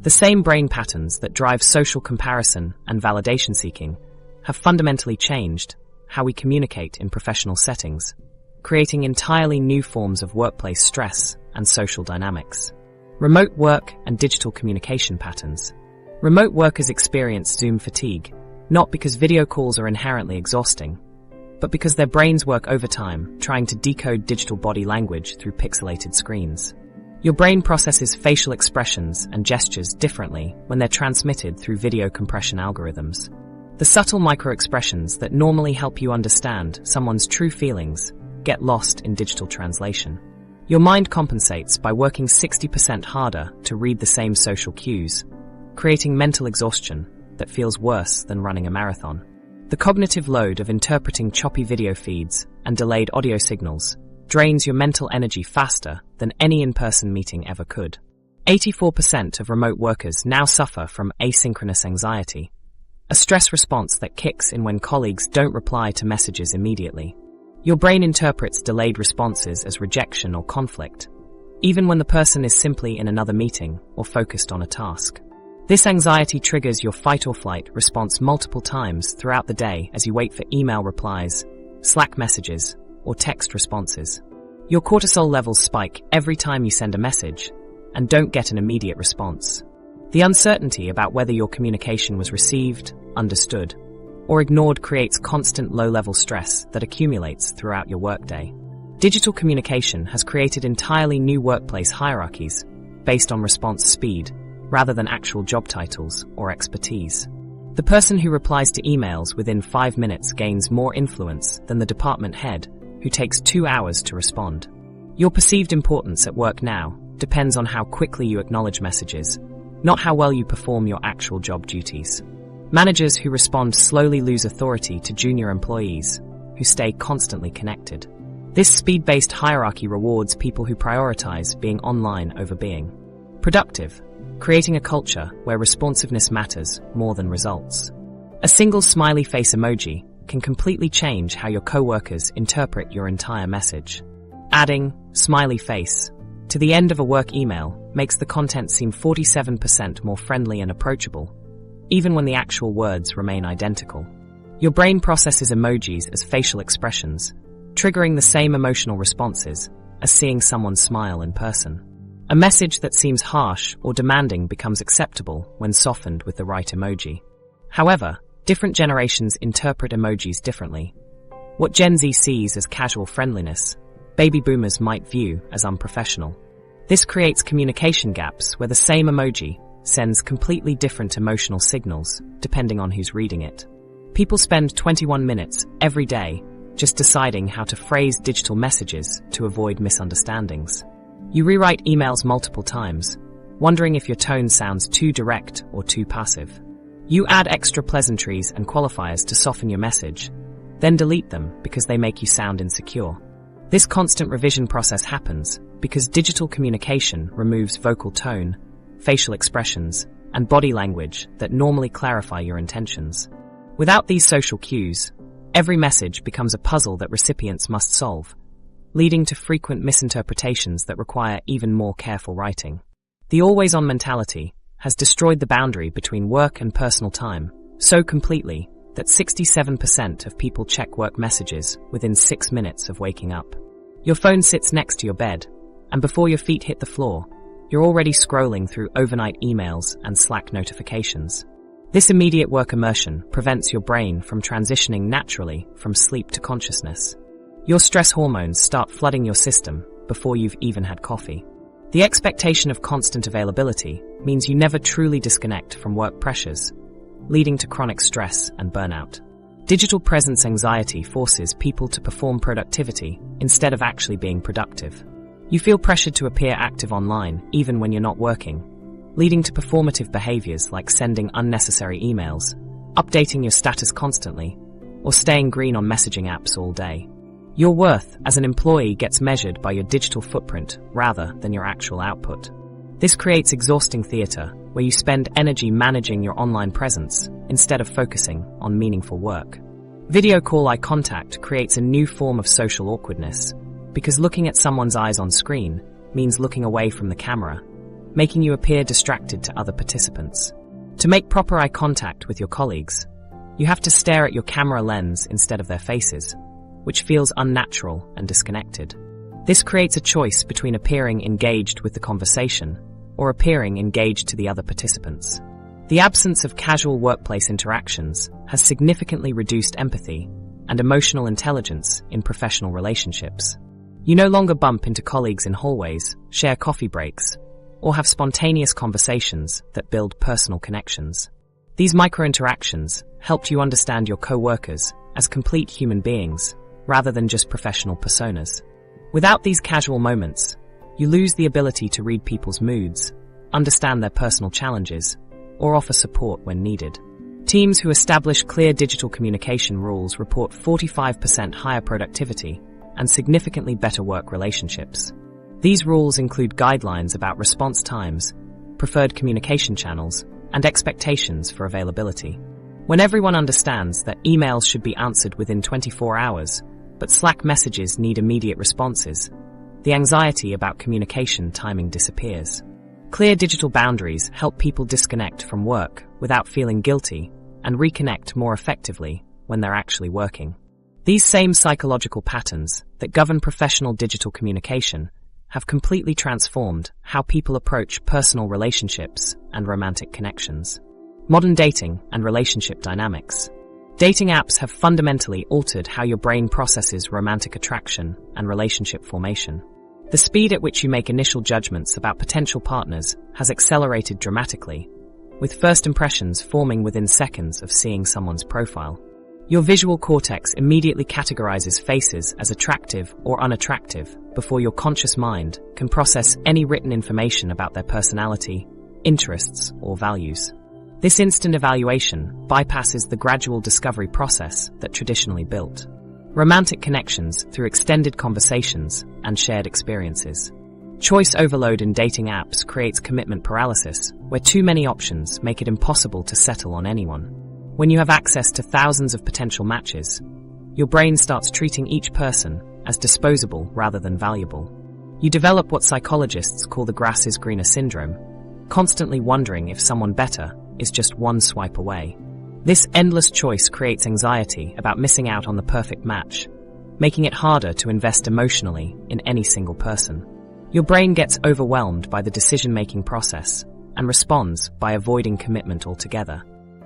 The same brain patterns that drive social comparison and validation seeking have fundamentally changed how we communicate in professional settings, creating entirely new forms of workplace stress and social dynamics. Remote work and digital communication patterns. Remote workers experience Zoom fatigue, not because video calls are inherently exhausting, but because their brains work overtime trying to decode digital body language through pixelated screens. Your brain processes facial expressions and gestures differently when they're transmitted through video compression algorithms. The subtle micro-expressions that normally help you understand someone's true feelings get lost in digital translation. Your mind compensates by working 60% harder to read the same social cues, creating mental exhaustion that feels worse than running a marathon. The cognitive load of interpreting choppy video feeds and delayed audio signals drains your mental energy faster than any in-person meeting ever could. 84% of remote workers now suffer from asynchronous anxiety, a stress response that kicks in when colleagues don't reply to messages immediately. Your brain interprets delayed responses as rejection or conflict, even when the person is simply in another meeting or focused on a task. This anxiety triggers your fight or flight response multiple times throughout the day as you wait for email replies, Slack messages, or text responses. Your cortisol levels spike every time you send a message and don't get an immediate response. The uncertainty about whether your communication was received, understood, or ignored creates constant low-level stress that accumulates throughout your workday. Digital communication has created entirely new workplace hierarchies based on response speed rather than actual job titles or expertise. The person who replies to emails within 5 minutes gains more influence than the department head who takes 2 hours to respond. Your perceived importance at work now depends on how quickly you acknowledge messages, not how well you perform your actual job duties. Managers who respond slowly lose authority to junior employees who stay constantly connected. This speed-based hierarchy rewards people who prioritize being online over being productive, creating a culture where responsiveness matters more than results. A single smiley face emoji can completely change how your coworkers interpret your entire message. Adding smiley face to the end of a work email makes the content seem 47% more friendly and approachable, even when the actual words remain identical. Your brain processes emojis as facial expressions, triggering the same emotional responses as seeing someone smile in person. A message that seems harsh or demanding becomes acceptable when softened with the right emoji. However, different generations interpret emojis differently. What Gen Z sees as casual friendliness, baby boomers might view as unprofessional. This creates communication gaps where the same emoji sends completely different emotional signals depending on who's reading it. People spend 21 minutes every day just deciding how to phrase digital messages to avoid misunderstandings. You rewrite emails multiple times, wondering if your tone sounds too direct or too passive. You add extra pleasantries and qualifiers to soften your message, then delete them because they make you sound insecure. This constant revision process happens because digital communication removes vocal tone, facial expressions, and body language that normally clarify your intentions. Without these social cues, every message becomes a puzzle that recipients must solve, leading to frequent misinterpretations that require even more careful writing. The always-on mentality has destroyed the boundary between work and personal time so completely that 67% of people check work messages within 6 minutes of waking up. Your phone sits next to your bed, and before your feet hit the floor, you're already scrolling through overnight emails and Slack notifications. This immediate work immersion prevents your brain from transitioning naturally from sleep to consciousness. Your stress hormones start flooding your system before you've even had coffee. The expectation of constant availability means you never truly disconnect from work pressures, leading to chronic stress and burnout. Digital presence anxiety forces people to perform productivity instead of actually being productive. You feel pressured to appear active online even when you're not working, leading to performative behaviors like sending unnecessary emails, updating your status constantly, or staying green on messaging apps all day. Your worth as an employee gets measured by your digital footprint rather than your actual output. This creates exhausting theater where you spend energy managing your online presence instead of focusing on meaningful work. Video call eye contact creates a new form of social awkwardness because looking at someone's eyes on screen means looking away from the camera, making you appear distracted to other participants. To make proper eye contact with your colleagues, you have to stare at your camera lens instead of their faces, which feels unnatural and disconnected. This creates a choice between appearing engaged with the conversation or appearing engaged to the other participants. The absence of casual workplace interactions has significantly reduced empathy and emotional intelligence in professional relationships. You no longer bump into colleagues in hallways, share coffee breaks, or have spontaneous conversations that build personal connections. These micro-interactions helped you understand your co-workers as complete human beings rather than just professional personas. Without these casual moments, you lose the ability to read people's moods, understand their personal challenges, or offer support when needed. Teams who establish clear digital communication rules report 45% higher productivity and significantly better work relationships. These rules include guidelines about response times, preferred communication channels, and expectations for availability. When everyone understands that emails should be answered within 24 hours, but Slack messages need immediate responses, the anxiety about communication timing disappears. Clear digital boundaries help people disconnect from work without feeling guilty and reconnect more effectively when they're actually working. These same psychological patterns that govern professional digital communication have completely transformed how people approach personal relationships and romantic connections. Modern dating and relationship dynamics. Dating apps have fundamentally altered how your brain processes romantic attraction and relationship formation. The speed at which you make initial judgments about potential partners has accelerated dramatically, with first impressions forming within seconds of seeing someone's profile. Your visual cortex immediately categorizes faces as attractive or unattractive before your conscious mind can process any written information about their personality, interests, or values. This instant evaluation bypasses the gradual discovery process that traditionally built romantic connections through extended conversations and shared experiences. Choice overload in dating apps creates commitment paralysis, where too many options make it impossible to settle on anyone. When you have access to thousands of potential matches, your brain starts treating each person as disposable rather than valuable. You develop what psychologists call the grass is greener syndrome, constantly wondering if someone better is just one swipe away. This endless choice creates anxiety about missing out on the perfect match, making it harder to invest emotionally in any single person. Your brain gets overwhelmed by the decision-making process and responds by avoiding commitment altogether.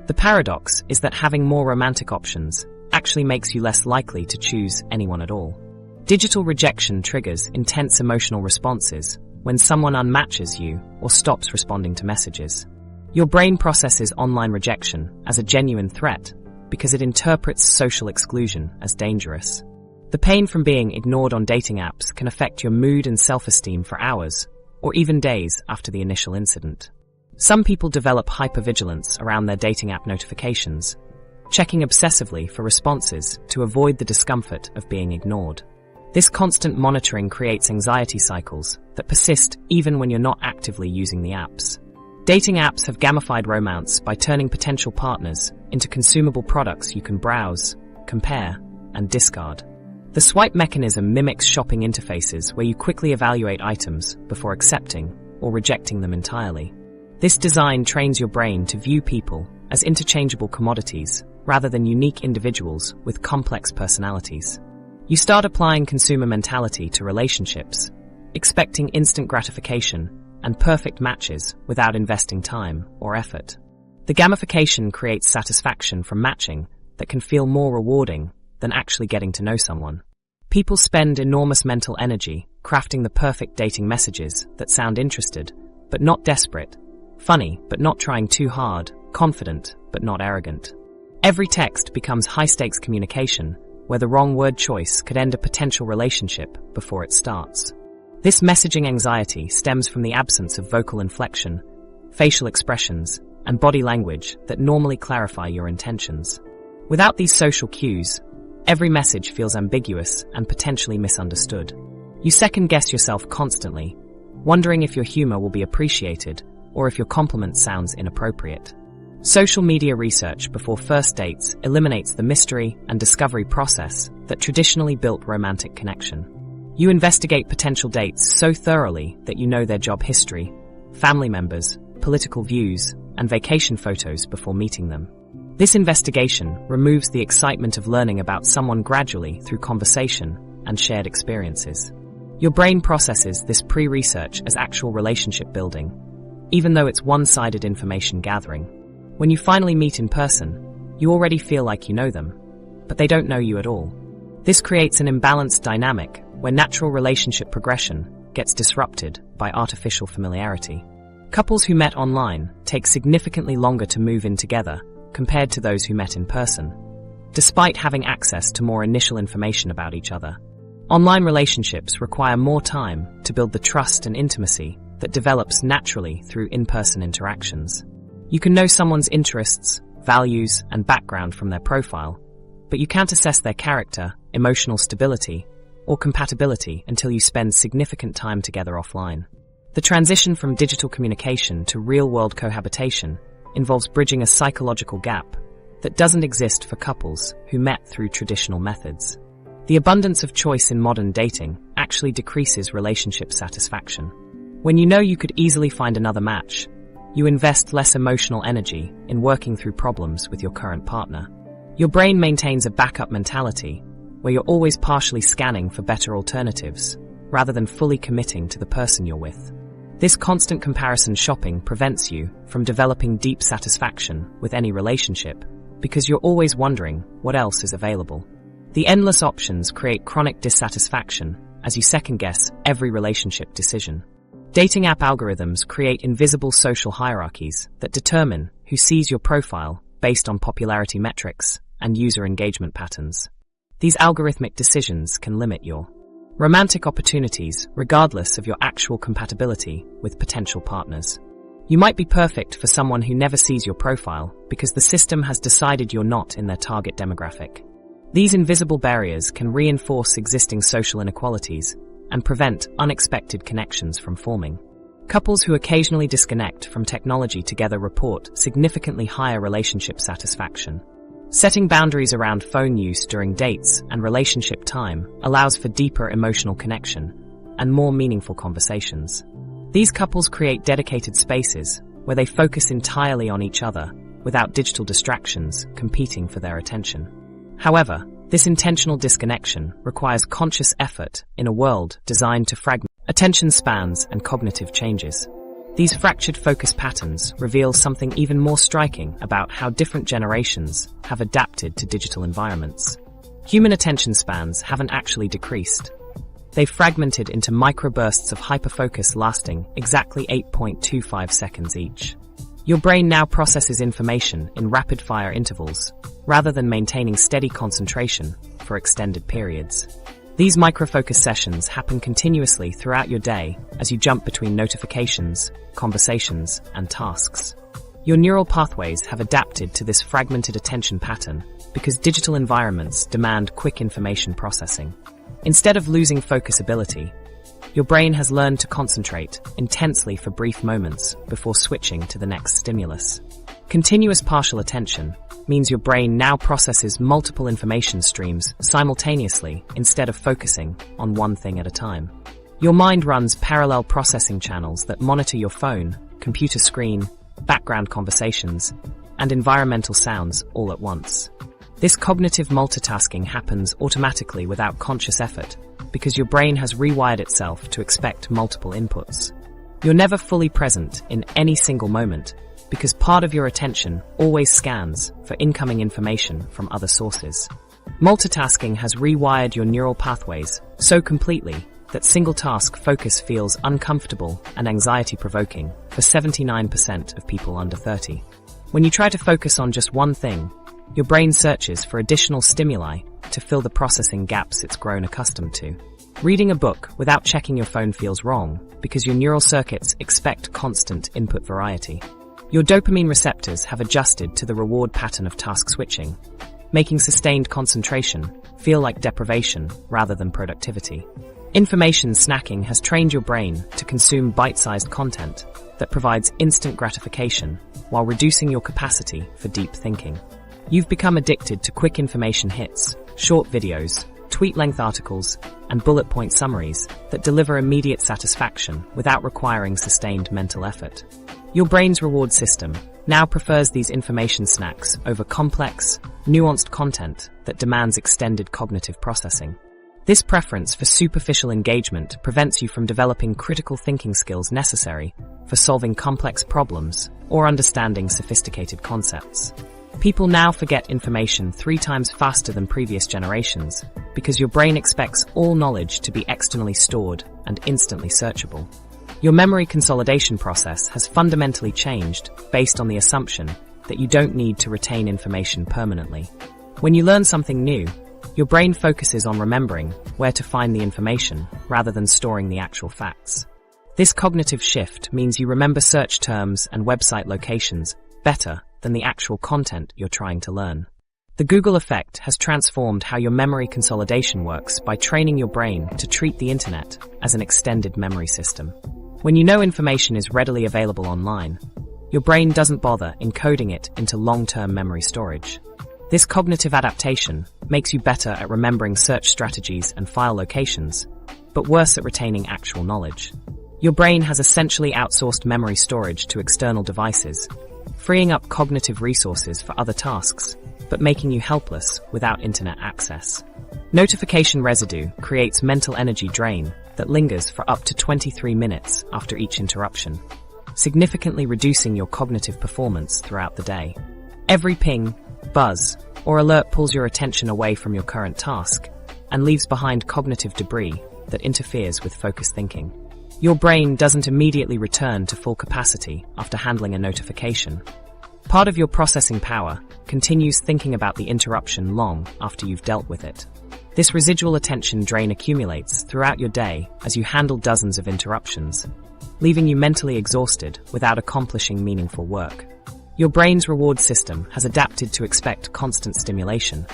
The paradox is that having more romantic options actually makes you less likely to choose anyone at all. Digital rejection triggers intense emotional responses when someone unmatches you or stops responding to messages. Your brain processes online rejection as a genuine threat because it interprets social exclusion as dangerous. The pain from being ignored on dating apps can affect your mood and self-esteem for hours or even days after the initial incident. Some people develop hypervigilance around their dating app notifications, checking obsessively for responses to avoid the discomfort of being ignored. This constant monitoring creates anxiety cycles that persist even when you're not actively using the apps. Dating apps have gamified romance by turning potential partners into consumable products you can browse, compare, and discard. The swipe mechanism mimics shopping interfaces where you quickly evaluate items before accepting or rejecting them entirely. This design trains your brain to view people as interchangeable commodities rather than unique individuals with complex personalities. You start applying consumer mentality to relationships, expecting instant gratification and perfect matches without investing time or effort. The gamification creates satisfaction from matching that can feel more rewarding than actually getting to know someone. People spend enormous mental energy crafting the perfect dating messages that sound interested, but not desperate, funny, but not trying too hard, confident, but not arrogant. Every text becomes high-stakes communication where the wrong word choice could end a potential relationship before it starts. This messaging anxiety stems from the absence of vocal inflection, facial expressions, and body language that normally clarify your intentions. Without these social cues, every message feels ambiguous and potentially misunderstood. You second-guess yourself constantly, wondering if your humor will be appreciated or if your compliment sounds inappropriate. Social media research before first dates eliminates the mystery and discovery process that traditionally built romantic connection. You investigate potential dates so thoroughly that you know their job history, family members, political views, and vacation photos before meeting them. This investigation removes the excitement of learning about someone gradually through conversation and shared experiences. Your brain processes this pre-research as actual relationship building, even though it's one-sided information gathering. When you finally meet in person, you already feel like you know them, but they don't know you at all. This creates an imbalanced dynamic where natural relationship progression gets disrupted by artificial familiarity. Couples who met online take significantly longer to move in together compared to those who met in person, despite having access to more initial information about each other. Online relationships require more time to build the trust and intimacy that develops naturally through in-person interactions. You can know someone's interests, values, and background from their profile, but you can't assess their character, emotional stability, or compatibility until you spend significant time together offline. The transition from digital communication to real-world cohabitation involves bridging a psychological gap that doesn't exist for couples who met through traditional methods. The abundance of choice in modern dating actually decreases relationship satisfaction. When you know you could easily find another match, you invest less emotional energy in working through problems with your current partner. Your brain maintains a backup mentality where you're always partially scanning for better alternatives, rather than fully committing to the person you're with. This constant comparison shopping prevents you from developing deep satisfaction with any relationship because you're always wondering what else is available. The endless options create chronic dissatisfaction as you second-guess every relationship decision. Dating app algorithms create invisible social hierarchies that determine who sees your profile based on popularity metrics and user engagement patterns. These algorithmic decisions can limit your romantic opportunities regardless of your actual compatibility with potential partners. You might be perfect for someone who never sees your profile because the system has decided you're not in their target demographic. These invisible barriers can reinforce existing social inequalities and prevent unexpected connections from forming. Couples who occasionally disconnect from technology together report significantly higher relationship satisfaction. Setting boundaries around phone use during dates and relationship time allows for deeper emotional connection and more meaningful conversations. These couples create dedicated spaces where they focus entirely on each other without digital distractions competing for their attention. However, this intentional disconnection requires conscious effort in a world designed to fragment attention spans and cognitive changes. These fractured focus patterns reveal something even more striking about how different generations have adapted to digital environments. Human attention spans haven't actually decreased. They've fragmented into microbursts of hyperfocus lasting exactly 8.25 seconds each. Your brain now processes information in rapid-fire intervals, rather than maintaining steady concentration for extended periods. These microfocus sessions happen continuously throughout your day as you jump between notifications, conversations, and tasks. Your neural pathways have adapted to this fragmented attention pattern because digital environments demand quick information processing. Instead of losing focus ability, your brain has learned to concentrate intensely for brief moments before switching to the next stimulus. Continuous partial attention means your brain now processes multiple information streams simultaneously instead of focusing on one thing at a time. Your mind runs parallel processing channels that monitor your phone, computer screen, background conversations, and environmental sounds all at once. This cognitive multitasking happens automatically without conscious effort because your brain has rewired itself to expect multiple inputs. You're never fully present in any single moment because part of your attention always scans for incoming information from other sources. Multitasking has rewired your neural pathways so completely that single-task focus feels uncomfortable and anxiety-provoking for 79% of people under 30. When you try to focus on just one thing, your brain searches for additional stimuli to fill the processing gaps it's grown accustomed to. Reading a book without checking your phone feels wrong because your neural circuits expect constant input variety. Your dopamine receptors have adjusted to the reward pattern of task switching, making sustained concentration feel like deprivation rather than productivity. Information snacking has trained your brain to consume bite-sized content that provides instant gratification while reducing your capacity for deep thinking. You've become addicted to quick information hits, short videos, tweet-length articles, and bullet point summaries that deliver immediate satisfaction without requiring sustained mental effort. Your brain's reward system now prefers these information snacks over complex, nuanced content that demands extended cognitive processing. This preference for superficial engagement prevents you from developing critical thinking skills necessary for solving complex problems or understanding sophisticated concepts. People now forget information 3 times faster than previous generations because your brain expects all knowledge to be externally stored and instantly searchable. Your memory consolidation process has fundamentally changed based on the assumption that you don't need to retain information permanently. When you learn something new, your brain focuses on remembering where to find the information rather than storing the actual facts. This cognitive shift means you remember search terms and website locations better than the actual content you're trying to learn. The Google effect has transformed how your memory consolidation works by training your brain to treat the internet as an extended memory system. When you know information is readily available online, your brain doesn't bother encoding it into long-term memory storage. This cognitive adaptation makes you better at remembering search strategies and file locations, but worse at retaining actual knowledge. Your brain has essentially outsourced memory storage to external devices, freeing up cognitive resources for other tasks, but making you helpless without internet access. Notification residue creates mental energy drain that lingers for up to 23 minutes after each interruption, significantly reducing your cognitive performance throughout the day. Every ping, buzz, or alert pulls your attention away from your current task and leaves behind cognitive debris that interferes with focused thinking. Your brain doesn't immediately return to full capacity after handling a notification. Part of your processing power continues thinking about the interruption long after you've dealt with it. This residual attention drain accumulates throughout your day as you handle dozens of interruptions, leaving you mentally exhausted without accomplishing meaningful work. Your brain's reward system has adapted to expect constant stimulation,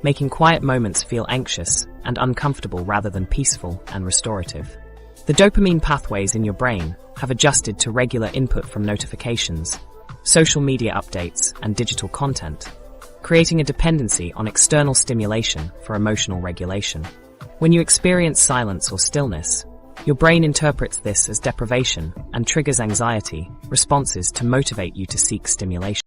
making quiet moments feel anxious and uncomfortable rather than peaceful and restorative. The dopamine pathways in your brain have adjusted to regular input from notifications, social media updates, and digital content, creating a dependency on external stimulation for emotional regulation. When you experience silence or stillness, your brain interprets this as deprivation and triggers anxiety responses to motivate you to seek stimulation.